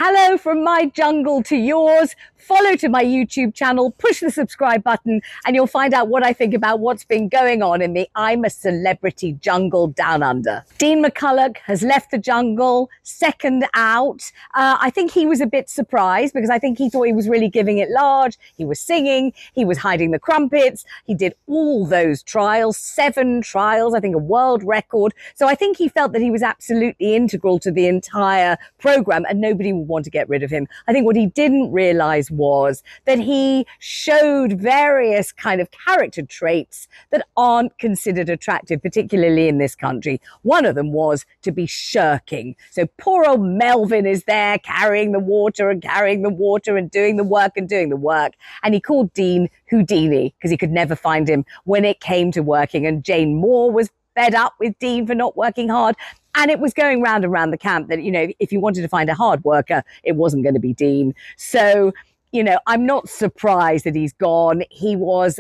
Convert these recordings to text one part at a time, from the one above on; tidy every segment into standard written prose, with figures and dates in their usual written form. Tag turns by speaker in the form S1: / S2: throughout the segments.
S1: Hello from my jungle to yours. Follow to my YouTube channel, push the subscribe button, and you'll find out what I think about what's been going on in the I'm a Celebrity jungle down under. Dean McCulloch has left the jungle, second out. I think he was a bit surprised because I think he thought he was really giving it large. He was singing, he was hiding the crumpets. He did all those trials, 7 trials, I think a world record. So I think he felt that he was absolutely integral to the entire program and nobody would want to get rid of him. I think what he didn't realize was that he showed various kind of character traits that aren't considered attractive, particularly in this country. One of them was to be shirking. So poor old Melvin is there carrying the water and doing the work and doing the work. And he called Dean Houdini because he could never find him when it came to working. And Jane Moore was fed up with Dean for not working hard. And it was going round and round the camp that, you know, if you wanted to find a hard worker, it wasn't going to be Dean. So, you know, I'm not surprised that he's gone. He was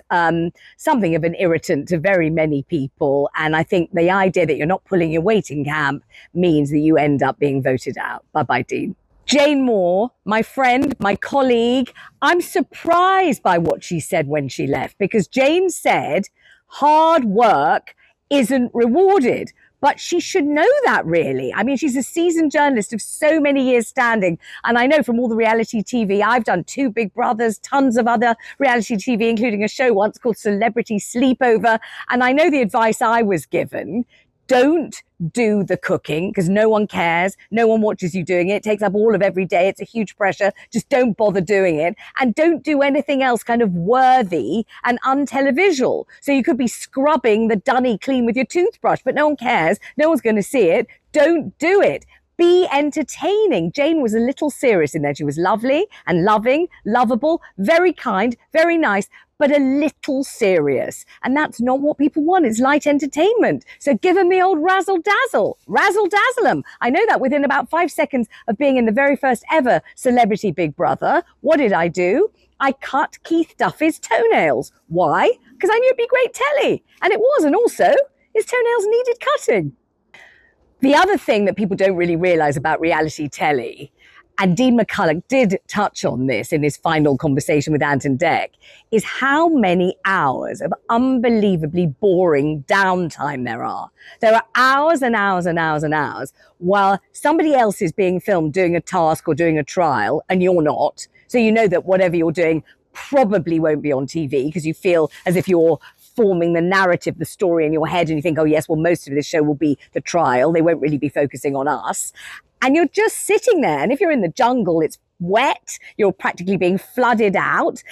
S1: something of an irritant to very many people. And I think the idea that you're not pulling your weight in camp means that you end up being voted out. Bye-bye, Dean. Jane Moore, my friend, my colleague, I'm surprised by what she said when she left, because Jane said hard work isn't rewarded. But she should know that, really. I mean, she's a seasoned journalist of so many years standing. And I know from all the reality TV, I've done 2 Big Brothers, tons of other reality TV, including a show once called Celebrity Sleepover. And I know the advice I was given: don't do the cooking because no one cares. No one watches you doing it. It takes up all of every day. It's a huge pressure. Just don't bother doing it. And don't do anything else kind of worthy and untelevisual. So you could be scrubbing the dunny clean with your toothbrush, but no one cares. No one's going to see it. Don't do it. Be entertaining. Jane was a little serious in there. She was lovely and loving, lovable, very kind, very nice, but a little serious. And that's not what people want. It's light entertainment. So give them the old razzle dazzle them. I know that within about 5 seconds of being in the very first ever Celebrity Big Brother. What did I do? I cut Keith Duffy's toenails. Why? Because I knew it'd be great telly. And it was. And also, his toenails needed cutting. The other thing that people don't really realize about reality telly, and Dean McCulloch did touch on this in his final conversation with Anton Deck, is how many hours of unbelievably boring downtime there are. There are hours and hours and hours and hours while somebody else is being filmed doing a task or doing a trial and you're not. So you know that whatever you're doing probably won't be on TV because you feel as if you're forming the narrative, the story in your head, and you think, oh yes, well, most of this show will be the trial. They won't really be focusing on us. And you're just sitting there. And if you're in the jungle, it's wet. You're practically being flooded out.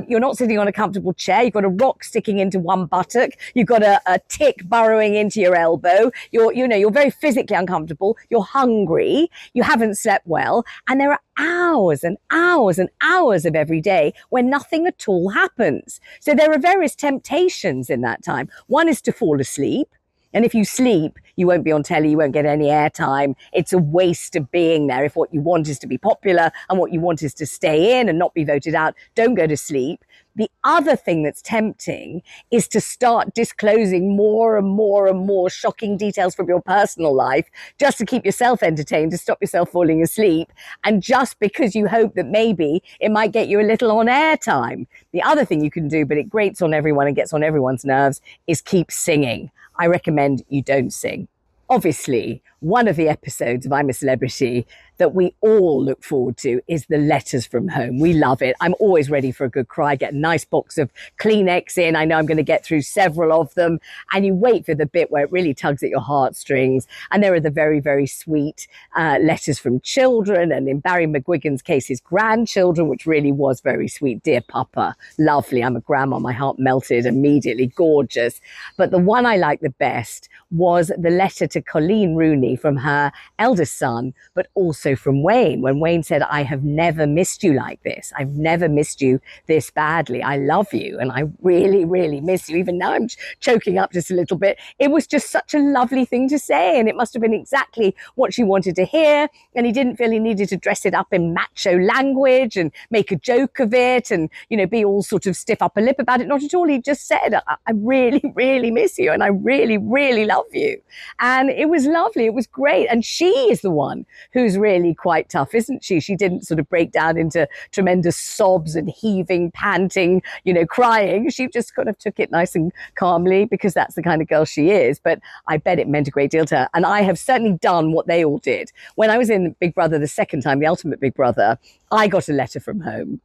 S1: You're not sitting on a comfortable chair. You've got a rock sticking into one buttock. You've got a tick burrowing into your elbow. You're very physically uncomfortable. You're hungry. You haven't slept well. And there are hours and hours and hours of every day where nothing at all happens. So there are various temptations in that time. One is to fall asleep. And if you sleep, you won't be on telly, you won't get any airtime. It's a waste of being there. If what you want is to be popular and what you want is to stay in and not be voted out, don't go to sleep. The other thing that's tempting is to start disclosing more and more and more shocking details from your personal life just to keep yourself entertained, to stop yourself falling asleep, and just because you hope that maybe it might get you a little on air time. The other thing you can do, but it grates on everyone and gets on everyone's nerves, is keep singing. I recommend you don't sing. Obviously, one of the episodes of I'm a Celebrity that we all look forward to is the letters from home. We love it. I'm always ready for a good cry. Get a nice box of Kleenex in. I know I'm going to get through several of them. And you wait for the bit where it really tugs at your heartstrings. And there are the very, very sweet letters from children. And in Barry McGuigan's case, his grandchildren, which really was very sweet. Dear Papa, lovely. I'm a grandma. My heart melted immediately. Gorgeous. But the one I liked the best was the letter to Coleen Rooney from her eldest son, but also from Wayne, when Wayne said, I have never missed you like this. I've never missed you this badly. I love you. And I really, really miss you. Even now I'm choking up just a little bit. It was just such a lovely thing to say. And it must have been exactly what she wanted to hear. And he didn't feel he needed to dress it up in macho language and make a joke of it and, you know, be all sort of stiff upper lip about it. Not at all. He just said, I really, really miss you. And I really, really love you. And it was lovely. It was great. And she is the one who's really really quite tough, isn't she? She didn't sort of break down into tremendous sobs and heaving, panting, crying. She just kind of took it nice and calmly because that's the kind of girl she is. But I bet it meant a great deal to her. And I have certainly done what they all did. When I was in Big Brother the second time, the ultimate Big Brother, I got a letter from home.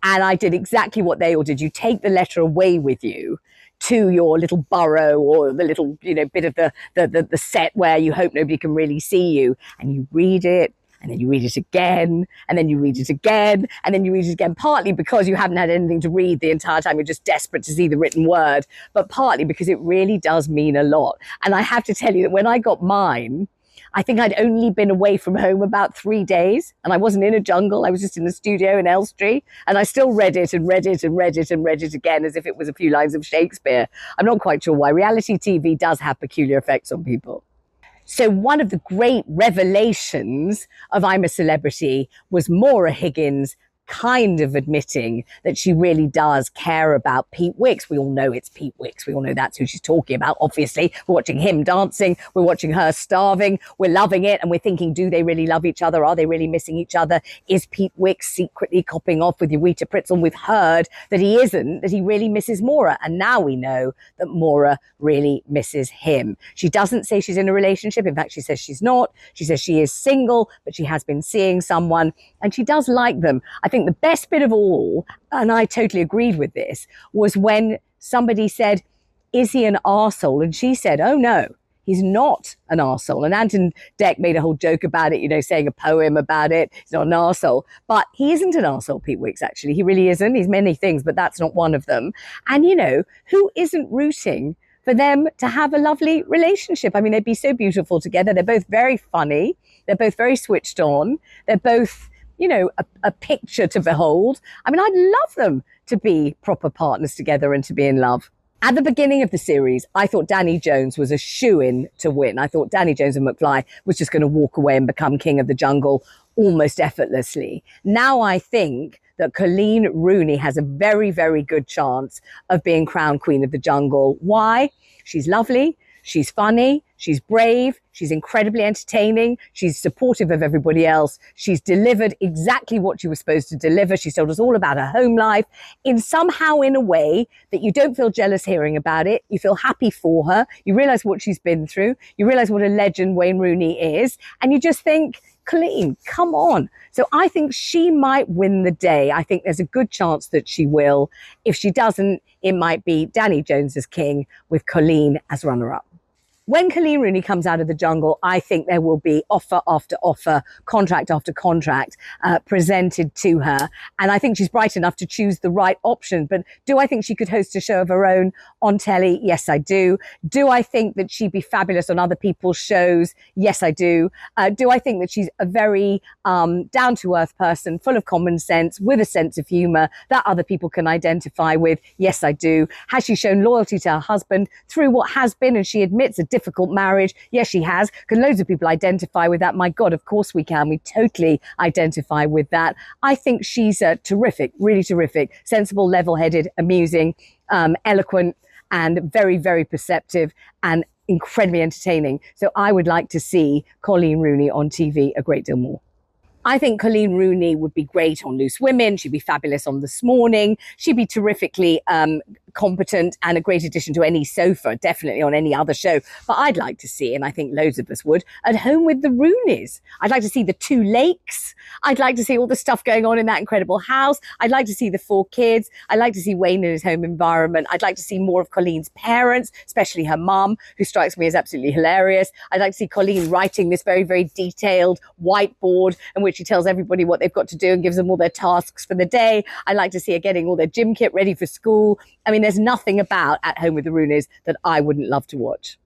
S1: And I did exactly what they all did. You take the letter away with you to your little burrow or the little, bit of the set where you hope nobody can really see you. And you read it, and then you read it again, and then you read it again, and then you read it again, partly because you haven't had anything to read the entire time. You're just desperate to see the written word, but partly because it really does mean a lot. And I have to tell you that when I got mine, I think I'd only been away from home about 3 days, and I wasn't in a jungle. I was just in the studio in Elstree, and I still read it and read it and read it and read it again as if it was a few lines of Shakespeare. I'm not quite sure why. Reality TV does have peculiar effects on people. So one of the great revelations of I'm a Celebrity was Maura Higgins kind of admitting that she really does care about Pete Wicks. We all know it's Pete Wicks. We all know that's who she's talking about. Obviously, we're watching him dancing. We're watching her starving. We're loving it. And we're thinking, do they really love each other? Are they really missing each other? Is Pete Wicks secretly copping off with Eureka Pritzel? We've heard that he isn't, that he really misses Maura. And now we know that Maura really misses him. She doesn't say she's in a relationship. In fact, she says she's not. She says she is single, but she has been seeing someone and she does like them. I think the best bit of all, and I totally agreed with this, was when somebody said, is he an arsehole? And she said, oh no, he's not an arsehole. And Anton Deck made a whole joke about it, saying a poem about it. He's not an arsehole. But he isn't an arsehole, Pete Wicks, actually. He really isn't. He's many things, but that's not one of them. And, who isn't rooting for them to have a lovely relationship? I mean, they'd be so beautiful together. They're both very funny. They're both very switched on. They're both a picture to behold. I mean, I'd love them to be proper partners together and to be in love. At the beginning of the series, I thought Danny Jones was a shoo-in to win. I thought Danny Jones and McFly was just going to walk away and become king of the jungle almost effortlessly. Now I think that Coleen Rooney has a very, very good chance of being crowned queen of the jungle. Why? She's lovely. She's funny, she's brave, she's incredibly entertaining, she's supportive of everybody else. She's delivered exactly what she was supposed to deliver. She's told us all about her home life in a way that you don't feel jealous hearing about it. You feel happy for her. You realize what she's been through. You realize what a legend Wayne Rooney is. And you just think, Coleen, come on. So I think she might win the day. I think there's a good chance that she will. If she doesn't, it might be Danny Jones as king with Coleen as runner-up. When Coleen Rooney comes out of the jungle, I think there will be offer after offer, contract after contract presented to her. And I think she's bright enough to choose the right option. But do I think she could host a show of her own on telly? Yes, I do. Do I think that she'd be fabulous on other people's shows? Yes, I do. Do I think that she's a very down-to-earth person, full of common sense, with a sense of humour that other people can identify with? Yes, I do. Has she shown loyalty to her husband through what has been, and she admits, a difficult marriage? Yes, she has. Can loads of people identify with that? My God, of course we can. We totally identify with that. I think she's terrific, really terrific, sensible, level-headed, amusing, eloquent, and very, very perceptive and incredibly entertaining. So I would like to see Coleen Rooney on TV a great deal more. I think Coleen Rooney would be great on Loose Women. She'd be fabulous on This Morning. She'd be terrifically competent and a great addition to any sofa, definitely on any other show. But I'd like to see, and I think loads of us would, At Home with the Rooneys. I'd like to see the 2 lakes. I'd like to see all the stuff going on in that incredible house. I'd like to see the 4 kids. I'd like to see Wayne in his home environment. I'd like to see more of Colleen's parents, especially her mum, who strikes me as absolutely hilarious. I'd like to see Coleen writing this very, very detailed whiteboard in which she tells everybody what they've got to do and gives them all their tasks for the day. I'd like to see her getting all their gym kit ready for school. I mean, there's nothing about At Home with the Rooneys that I wouldn't love to watch.